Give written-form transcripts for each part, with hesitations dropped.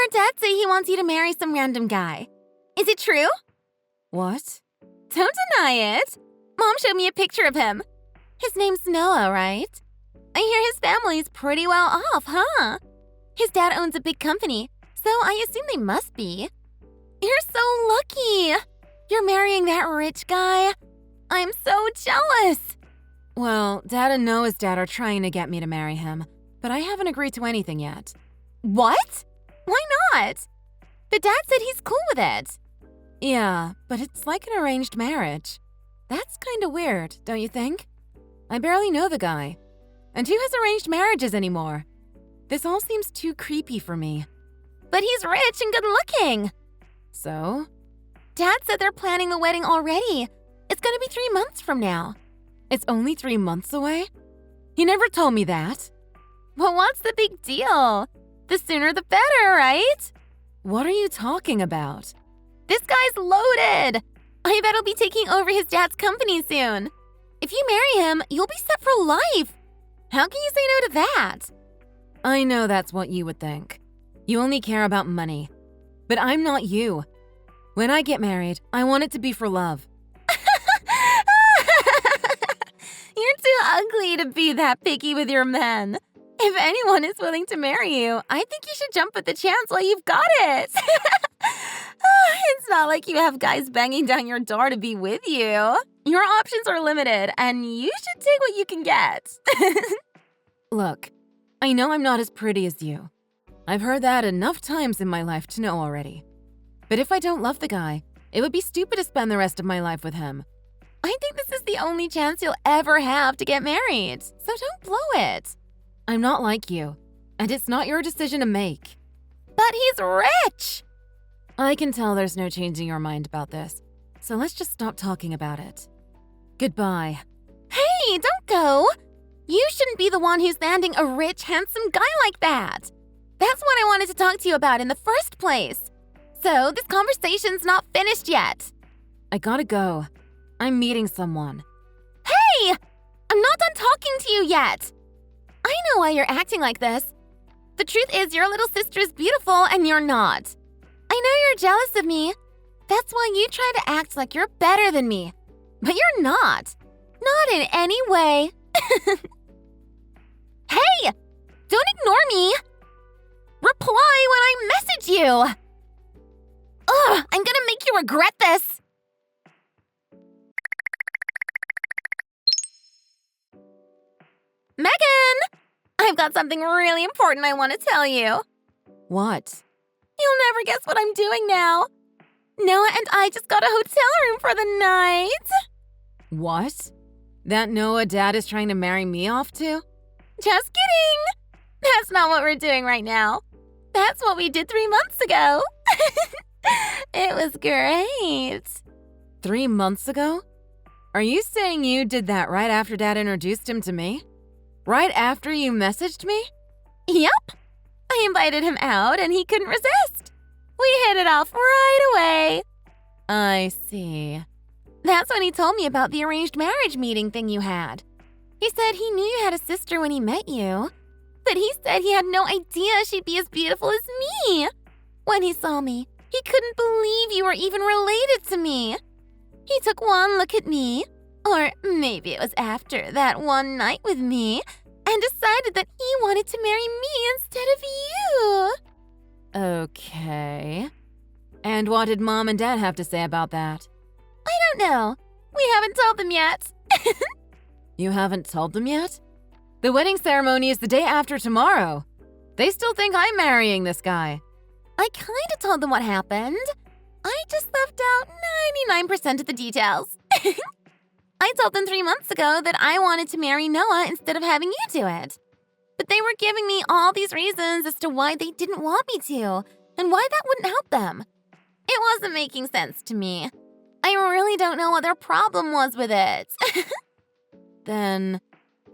heard Dad say he wants you to marry some random guy. Is it true? What? Don't deny it. Mom showed me a picture of him. His name's Noah, right? I hear his family's pretty well off, huh? His dad owns a big company, so I assume they must be. You're so lucky. You're marrying that rich guy. I'm so jealous. Well, Dad and Noah's dad are trying to get me to marry him, but I haven't agreed to anything yet. What? Why not? But Dad said he's cool with it. Yeah, but it's like an arranged marriage. That's kinda weird, don't you think? I barely know the guy. And who has arranged marriages anymore? This all seems too creepy for me. But he's rich and good-looking. So? Dad said they're planning the wedding already. It's gonna be 3 months from now. It's only 3 months away? He never told me that. Well, what's the big deal? The sooner the better, right? What are you talking about? This guy's loaded. I bet he'll be taking over his dad's company soon. If you marry him, you'll be set for life. How can you say no to that? I know that's what you would think. You only care about money. But I'm not you. When I get married, I want it to be for love. You're too ugly to be that picky with your men. If anyone is willing to marry you, I think you should jump at the chance while you've got it. It's not like you have guys banging down your door to be with you. Your options are limited, and you should take what you can get. Look, I know I'm not as pretty as you. I've heard that enough times in my life to know already. But if I don't love the guy, it would be stupid to spend the rest of my life with him. I think this is the only chance you'll ever have to get married, so don't blow it. I'm not like you, and it's not your decision to make. But he's rich! I can tell there's no changing your mind about this, so let's just stop talking about it. Goodbye. Hey, don't go! You shouldn't be the one who's landing a rich, handsome guy like that. That's what I wanted to talk to you about in the first place. So, this conversation's not finished yet. I gotta go. I'm meeting someone. Hey! I'm not done talking to you yet. I know why you're acting like this. The truth is your little sister is beautiful and you're not. I know you're jealous of me. That's why you try to act like you're better than me. But you're not. Not in any way. Hey! Don't ignore me! Reply when I message you! Ugh, I'm gonna make you regret this! Meghan! I've got something really important I want to tell you. What? You'll never guess what I'm doing now. Noah and I just got a hotel room for the night. What? That Noah dad is trying to marry me off to? Just kidding! That's not what we're doing right now. That's what we did 3 months ago. It was great. 3 months ago? Are you saying you did that right after Dad introduced him to me? Right after you messaged me? Yep. I invited him out and he couldn't resist. We hit it off right away. I see. That's when he told me about the arranged marriage meeting thing you had. He said he knew you had a sister when he met you, but he said he had no idea she'd be as beautiful as me. When he saw me, he couldn't believe you were even related to me. He took one look at me, or maybe it was after that one night with me, and decided that he wanted to marry me instead of you. Okay. And what did Mom and Dad have to say about that? I don't know. We haven't told them yet. You haven't told them yet? The wedding ceremony is the day after tomorrow. They still think I'm marrying this guy. I kinda told them what happened. I just left out 99% of the details. I told them 3 months ago that I wanted to marry Noah instead of having you do it. But they were giving me all these reasons as to why they didn't want me to, and why that wouldn't help them. It wasn't making sense to me. I really don't know what their problem was with it. Then,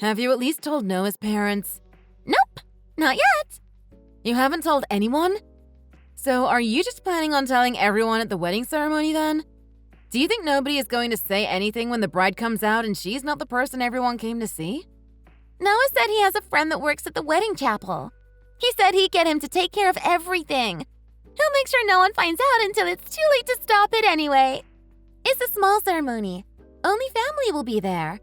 have you at least told Noah's parents? Nope, not yet. You haven't told anyone? So are you just planning on telling everyone at the wedding ceremony then? Do you think nobody is going to say anything when the bride comes out and she's not the person everyone came to see? Noah said he has a friend that works at the wedding chapel. He said he'd get him to take care of everything, He'll make sure no one finds out until it's too late to stop it anyway. It's a small ceremony. Only family will be there.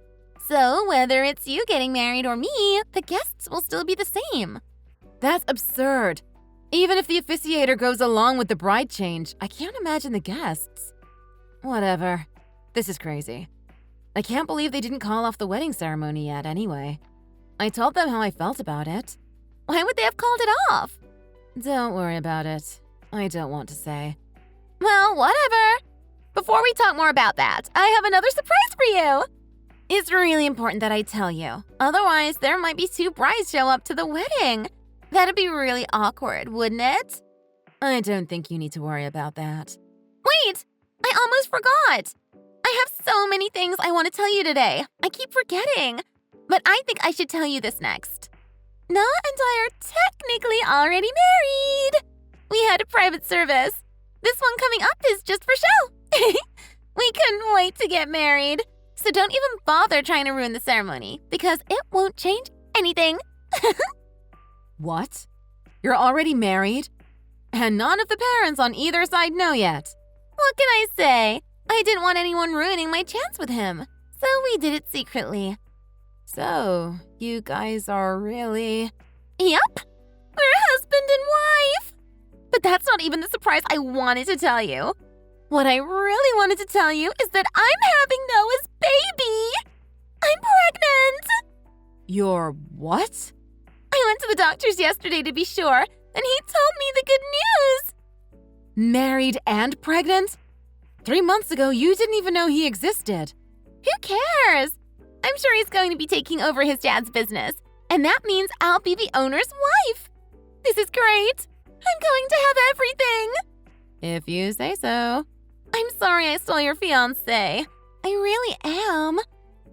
So whether it's you getting married or me, the guests will still be the same. That's absurd. Even if the officiator goes along with the bride change, I can't imagine the guests. Whatever. This is crazy. I can't believe they didn't call off the wedding ceremony yet anyway. I told them how I felt about it. Why would they have called it off? Don't worry about it. I don't want to say. Well, whatever. Before we talk more about that, I have another surprise for you. It's really important that I tell you. Otherwise, there might be 2 brides show up to the wedding. That'd be really awkward, wouldn't it? I don't think you need to worry about that. Wait! I almost forgot! I have so many things I want to tell you today. I keep forgetting. But I think I should tell you this next. Noah and I are technically already married. We had a private service. This one coming up is just for show. We couldn't wait to get married. So don't even bother trying to ruin the ceremony, because it won't change anything. What? You're already married? And none of the parents on either side know yet. What can I say? I didn't want anyone ruining my chance with him. So we did it secretly. So, you guys are really… Yep. We're husband and wife. But that's not even the surprise I wanted to tell you. What I really wanted to tell you is that I'm having Noah's baby. I'm pregnant. You're what? I went to the doctor's yesterday to be sure, and he told me the good news. Married and pregnant? 3 months ago, you didn't even know he existed. Who cares? I'm sure he's going to be taking over his dad's business, and that means I'll be the owner's wife. This is great. I'm going to have everything. If you say so. I'm sorry I stole your fiancé. I really am.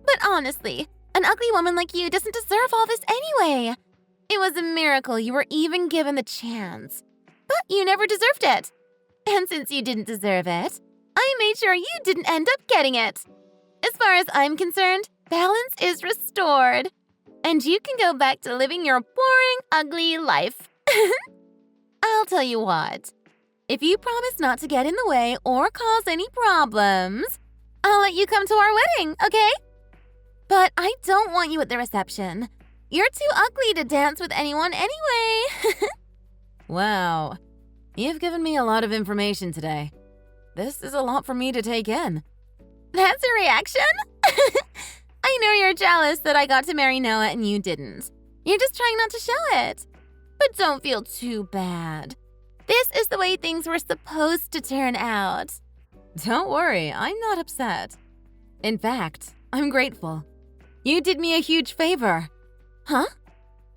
But honestly, an ugly woman like you doesn't deserve all this anyway. It was a miracle you were even given the chance. But you never deserved it. And since you didn't deserve it, I made sure you didn't end up getting it. As far as I'm concerned, balance is restored. And you can go back to living your boring, ugly life. I'll tell you what. If you promise not to get in the way or cause any problems, I'll let you come to our wedding, okay? But I don't want you at the reception. You're too ugly to dance with anyone anyway. Wow. You've given me a lot of information today. This is a lot for me to take in. That's a reaction? I know you're jealous that I got to marry Noah and you didn't. You're just trying not to show it. But don't feel too bad. This is the way things were supposed to turn out. Don't worry, I'm not upset. In fact, I'm grateful. You did me a huge favor. Huh?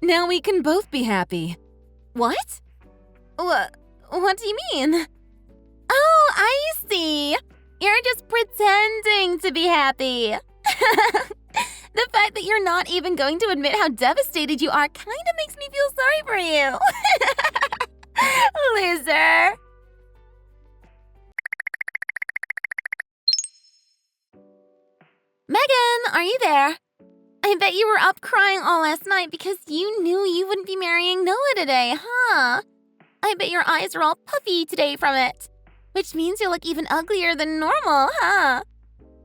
Now we can both be happy. What? What do you mean? Oh, I see. You're just pretending to be happy. The fact that you're not even going to admit how devastated you are kind of makes me feel sorry for you. Loser. Meghan, are you there? I bet you were up crying all last night because you knew you wouldn't be marrying Noah today, huh? I bet your eyes are all puffy today from it. Which means you look even uglier than normal, huh?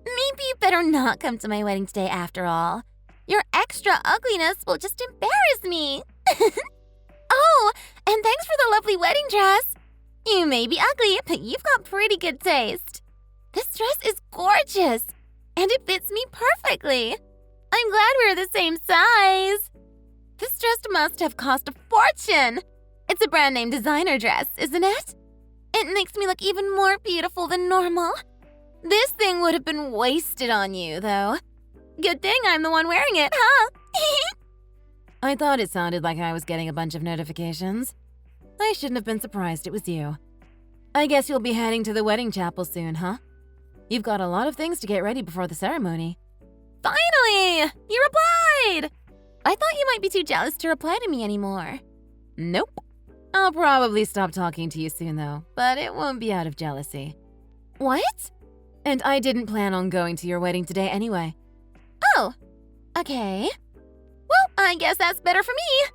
Maybe you better not come to my wedding today after all. Your extra ugliness will just embarrass me. Oh, and thanks for the lovely wedding dress. You may be ugly, but you've got pretty good taste. This dress is gorgeous, and it fits me perfectly. I'm glad we're the same size. This dress must have cost a fortune. It's a brand name designer dress, isn't it? It makes me look even more beautiful than normal. This thing would have been wasted on you, though. Good thing I'm the one wearing it, huh? I thought it sounded like I was getting a bunch of notifications. I shouldn't have been surprised it was you. I guess you'll be heading to the wedding chapel soon, huh? You've got a lot of things to get ready before the ceremony. Finally! You replied! I thought you might be too jealous to reply to me anymore. Nope. I'll probably stop talking to you soon, though, but it won't be out of jealousy. What? And I didn't plan on going to your wedding today anyway. Oh, okay. Well, I guess that's better for me.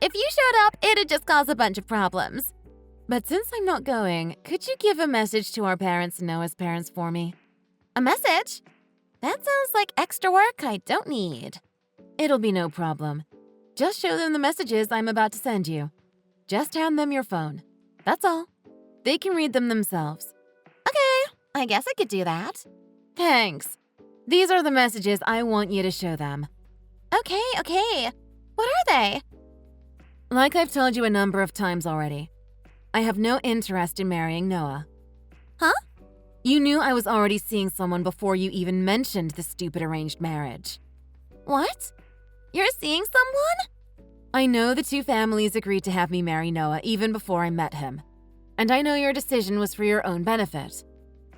If you showed up, it'd just cause a bunch of problems. But since I'm not going, could you give a message to our parents and Noah's parents for me? A message? That sounds like extra work I don't need. It'll be no problem. Just show them the messages I'm about to send you. Just hand them your phone. That's all. They can read them themselves. Okay, I guess I could do that. Thanks. These are the messages I want you to show them. Okay. What are they? Like I've told you a number of times already, I have no interest in marrying Noah. Huh? You knew I was already seeing someone before you even mentioned the stupid arranged marriage. What? You're seeing someone? I know the two families agreed to have me marry Noah even before I met him. And I know your decision was for your own benefit.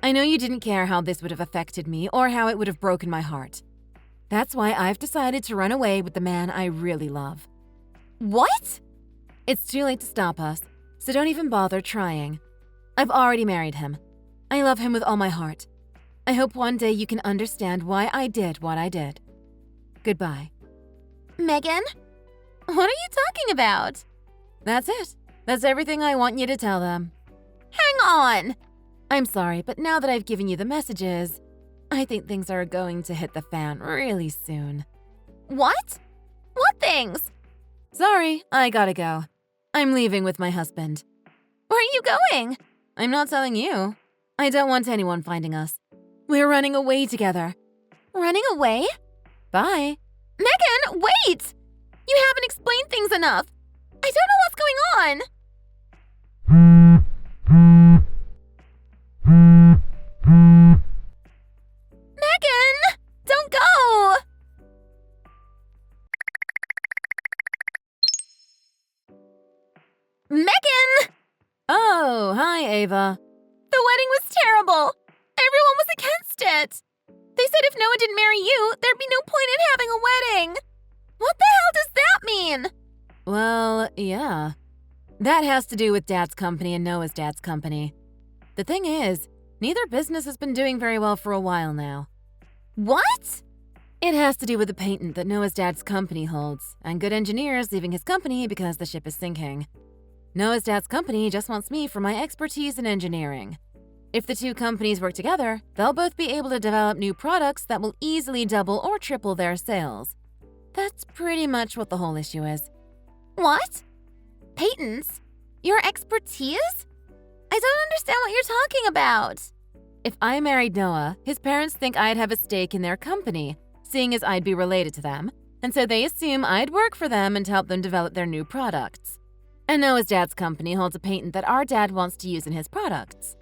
I know you didn't care how this would have affected me or how it would have broken my heart. That's why I've decided to run away with the man I really love. What? It's too late to stop us, so don't even bother trying. I've already married him. I love him with all my heart. I hope one day you can understand why I did what I did. Goodbye. Meghan? What are you talking about? That's it. That's everything I want you to tell them. Hang on! I'm sorry, but now that I've given you the messages, I think things are going to hit the fan really soon. What? What things? Sorry, I gotta go. I'm leaving with my husband. Where are you going? I'm not telling you. I don't want anyone finding us. We're running away together. Running away? Bye. Meghan, wait! You haven't explained things enough. I don't know what's going on. Meghan! Don't go! Meghan! Oh, hi, Ava. The wedding was terrible. Everyone was against it. They said if Noah didn't marry you, there'd be no point in having a wedding. What the hell does that mean? Well, yeah. That has to do with Dad's company and Noah's dad's company. The thing is, neither business has been doing very well for a while now. What? It has to do with the patent that Noah's dad's company holds, and good engineers leaving his company because the ship is sinking. Noah's dad's company just wants me for my expertise in engineering. If the two companies work together, they'll both be able to develop new products that will easily double or triple their sales. That's pretty much what the whole issue is. What? Patents? Your expertise? I don't understand what you're talking about. If I married Noah, his parents think I'd have a stake in their company, seeing as I'd be related to them, and so they assume I'd work for them and help them develop their new products. And Noah's dad's company holds a patent that our dad wants to use in his products.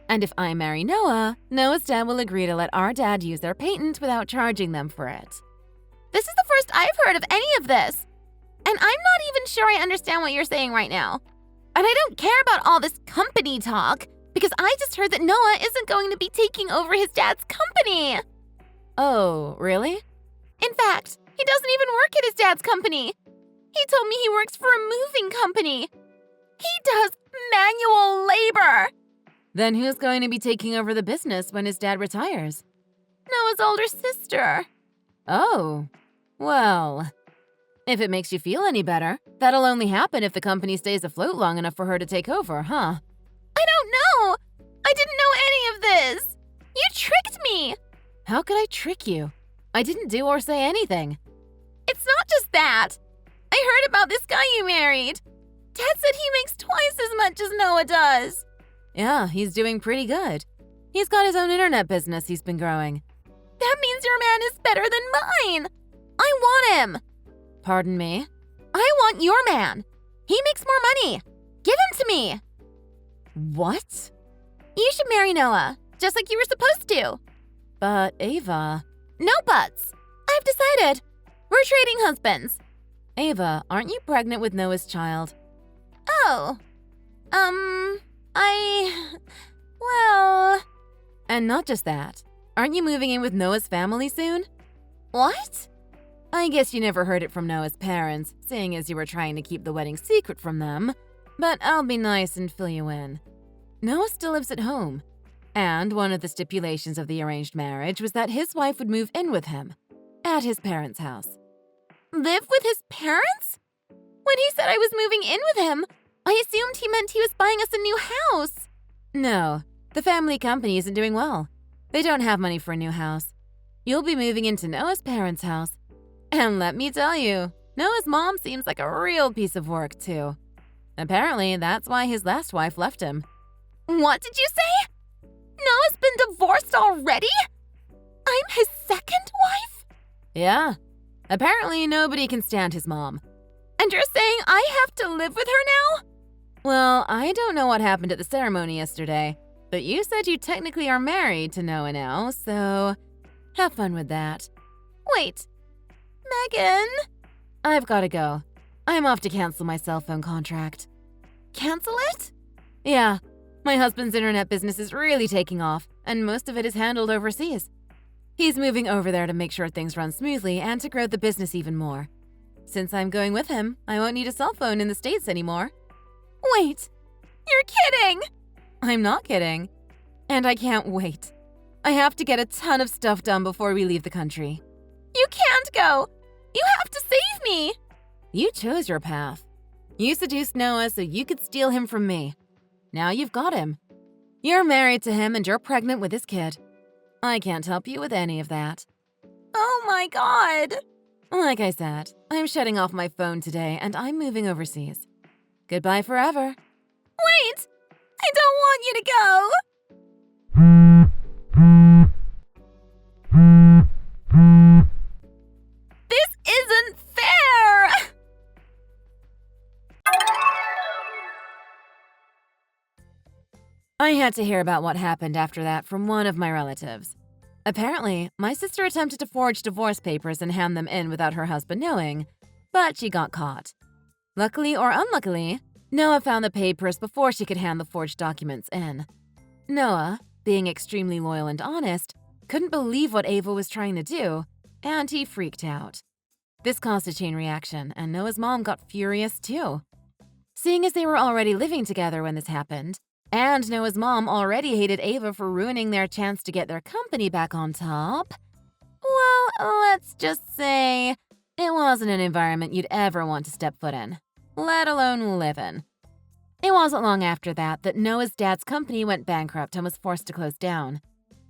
And if I marry Noah, Noah's dad will agree to let our dad use their patent without charging them for it. This is the first I've heard of any of this. And I'm not even sure I understand what you're saying right now. And I don't care about all this company talk, because I just heard that Noah isn't going to be taking over his dad's company. Oh, really? In fact, he doesn't even work at his dad's company. He told me he works for a moving company. He does manual labor. Then who's going to be taking over the business when his dad retires? Noah's older sister. Oh, well, if it makes you feel any better, that'll only happen if the company stays afloat long enough for her to take over, huh? I don't know. I didn't know any of this. You tricked me. How could I trick you? I didn't do or say anything. It's not just that. I heard about this guy you married. Dad said he makes twice as much as Noah does. Yeah, he's doing pretty good. He's got his own internet business he's been growing. That means your man is better than mine. I want him. Pardon me? I want your man. He makes more money. Give him to me. What? You should marry Noah, just like you were supposed to. But Ava… No buts. I've decided. We're trading husbands. Ava, aren't you pregnant with Noah's child? Oh. Well… And not just that. Aren't you moving in with Noah's family soon? What? I guess you never heard it from Noah's parents, seeing as you were trying to keep the wedding secret from them. But I'll be nice and fill you in. Noah still lives at home. And one of the stipulations of the arranged marriage was that his wife would move in with him, at his parents' house. Live with his parents? When he said I was moving in with him, I assumed he meant he was buying us a new house. No, the family company isn't doing well. They don't have money for a new house. You'll be moving into Noah's parents' house. And let me tell you, Noah's mom seems like a real piece of work, too. Apparently, that's why his last wife left him. What did you say? Noah's been divorced already? I'm his second wife? Yeah. Apparently, nobody can stand his mom. And you're saying I have to live with her now? Well, I don't know what happened at the ceremony yesterday, but you said you technically are married to Noah now, so have fun with that. Wait, Meghan? I've gotta go. I'm off to cancel my cell phone contract. Cancel it? Yeah, my husband's internet business is really taking off, and most of it is handled overseas. He's moving over there to make sure things run smoothly and to grow the business even more. Since I'm going with him, I won't need a cell phone in the States anymore. Wait, you're kidding! I'm not kidding. And I can't wait. I have to get a ton of stuff done before we leave the country. You can't go! You have to save me! You chose your path. You seduced Noah so you could steal him from me. Now you've got him. You're married to him and you're pregnant with his kid. I can't help you with any of that. Oh my god! Like I said, I'm shutting off my phone today and I'm moving overseas. Goodbye forever. Wait! I don't want you to go! This isn't fair! I had to hear about what happened after that from one of my relatives. Apparently, my sister attempted to forge divorce papers and hand them in without her husband knowing, but she got caught. Luckily or unluckily, Noah found the papers before she could hand the forged documents in. Noah, being extremely loyal and honest, couldn't believe what Ava was trying to do, and he freaked out. This caused a chain reaction, and Noah's mom got furious too. Seeing as they were already living together when this happened, and Noah's mom already hated Ava for ruining their chance to get their company back on top, well, let's just say it wasn't an environment you'd ever want to step foot in, let alone live in. It wasn't long after that Noah's dad's company went bankrupt and was forced to close down.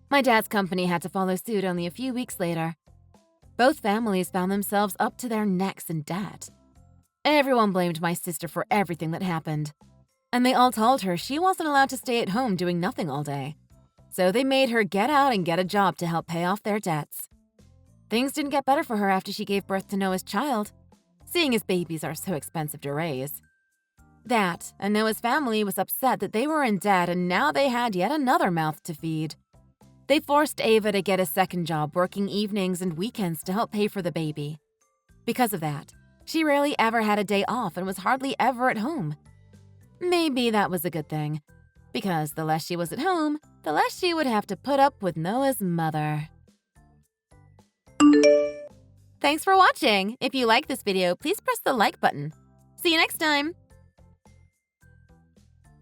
My dad's company had to follow suit only a few weeks later. Both families found themselves up to their necks in debt. Everyone blamed my sister for everything that happened. And they all told her she wasn't allowed to stay at home doing nothing all day. So they made her get out and get a job to help pay off their debts. Things didn't get better for her after she gave birth to Noah's child, seeing as babies are so expensive to raise. That, and Noah's family was upset that they were in debt and now they had yet another mouth to feed. They forced Ava to get a second job working evenings and weekends to help pay for the baby. Because of that, she rarely ever had a day off and was hardly ever at home. Maybe that was a good thing, because the less she was at home, the less she would have to put up with Noah's mother. Thanks for watching! If you like this video, please press the like button. See you next time!